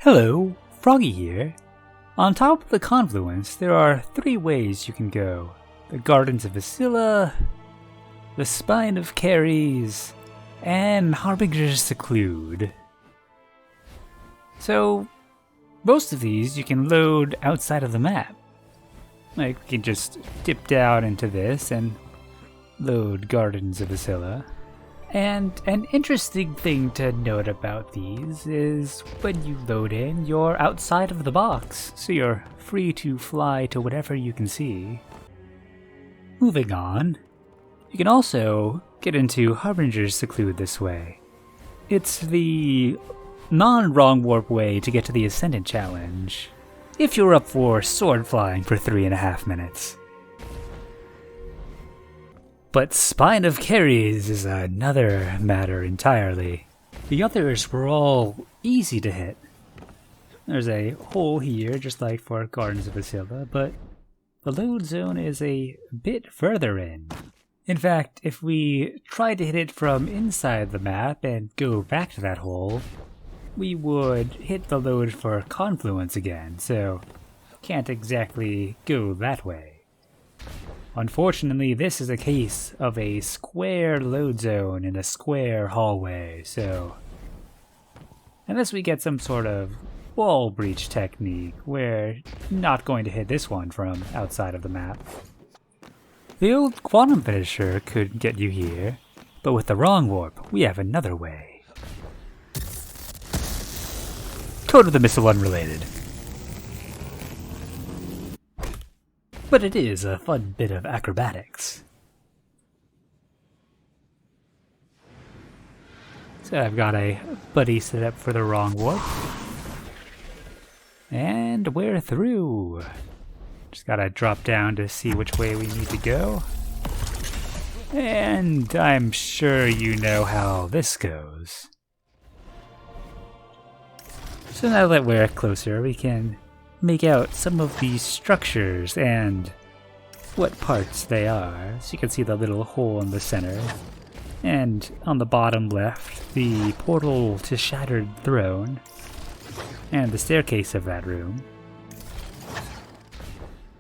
Hello, Froggy here. On top of the Confluence, there are 3 ways you can go. The Gardens of Vasilla, the Spine of Keres, and Harbinger's Seclude. So, most of these you can load outside of the map. Like, we can just dip down into this and load Gardens of Vasilla. And an interesting thing to note about these is when you load in, you're outside of the box, so you're free to fly to whatever you can see. Moving on, you can also get into Harbinger's Seclude this way. It's the non-wrong warp way to get to the Ascendant Challenge, if you're up for sword flying for 3.5 minutes. But Spine of Keres is another matter entirely. The others were all easy to hit. There's a hole here, just like for Gardens of Vasilla, but the load zone is a bit further in. In fact, if we tried to hit it from inside the map and go back to that hole, we would hit the load for Confluence again, so can't exactly go that way. Unfortunately, this is a case of a square load zone in a square hallway, so unless we get some sort of wall breach technique, we're not going to hit this one from outside of the map. The old quantum finisher could get you here, but with the wrong warp, we have another way. Code of the Missile unrelated. But it is a fun bit of acrobatics. So I've got a buddy set up for the wrong warp. And we're through. Just gotta drop down to see which way we need to go. And I'm sure you know how this goes. So now that we're closer, we can make out some of these structures and what parts they are. So you can see the little hole in the center, and on the bottom left, the portal to Shattered Throne, and the staircase of that room.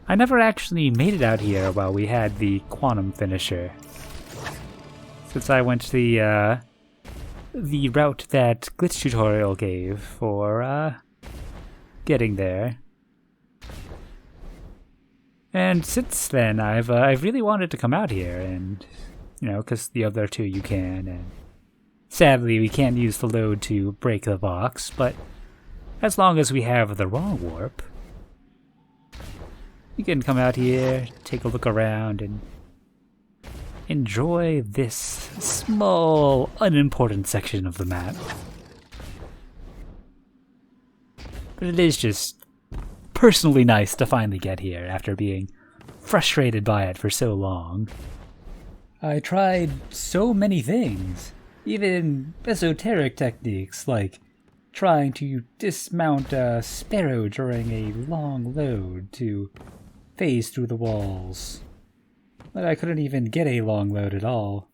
I never actually made it out here while we had the quantum finisher, since I went the route that Glitch Tutorial gave for getting there. And since then, I've really wanted to come out here, and because the other 2 you can, and sadly we can't use the load to break the box, but as long as we have the wrong warp, we can come out here, take a look around, and enjoy this small, unimportant section of the map. But it is just personally nice to finally get here after being frustrated by it for so long. I tried so many things, even esoteric techniques like trying to dismount a sparrow during a long load to phase through the walls, but I couldn't even get a long load at all.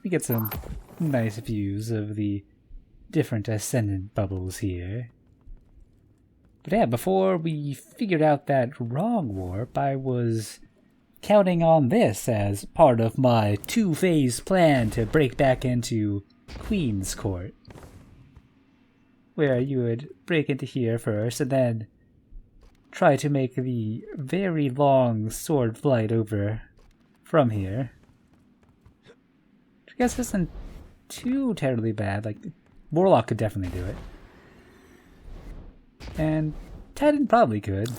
We get some nice views of the different ascendant bubbles here. But yeah, before we figured out that wrong warp, I was counting on this as part of my 2-phase plan to break back into Queen's Court, where you would break into here first and then try to make the very long sword flight over from here. Which I guess isn't too terribly bad. Like, Warlock could definitely do it. And Titan probably could.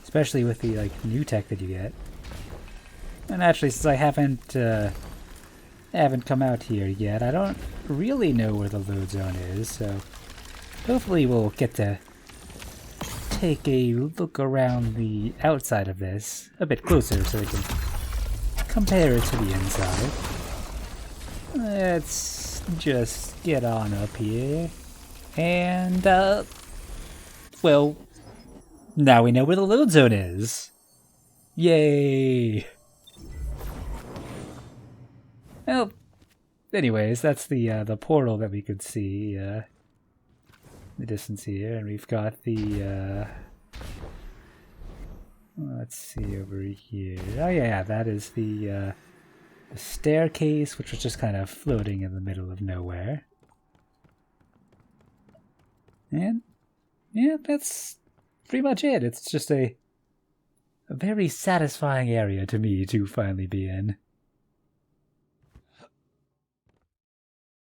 Especially with the new tech that you get. And actually, since I haven't come out here yet, I don't really know where the load zone is, so hopefully we'll get to take a look around the outside of this a bit closer so we can compare it to the inside. Let's just get on up here. And, well, now we know where the load zone is. Yay! Well, anyways, that's the portal that we could see in the distance here, and we've got the let's see over here. Oh yeah, that is the staircase, which was just kind of floating in the middle of nowhere. And yeah, that's pretty much it. It's just a very satisfying area to me to finally be in.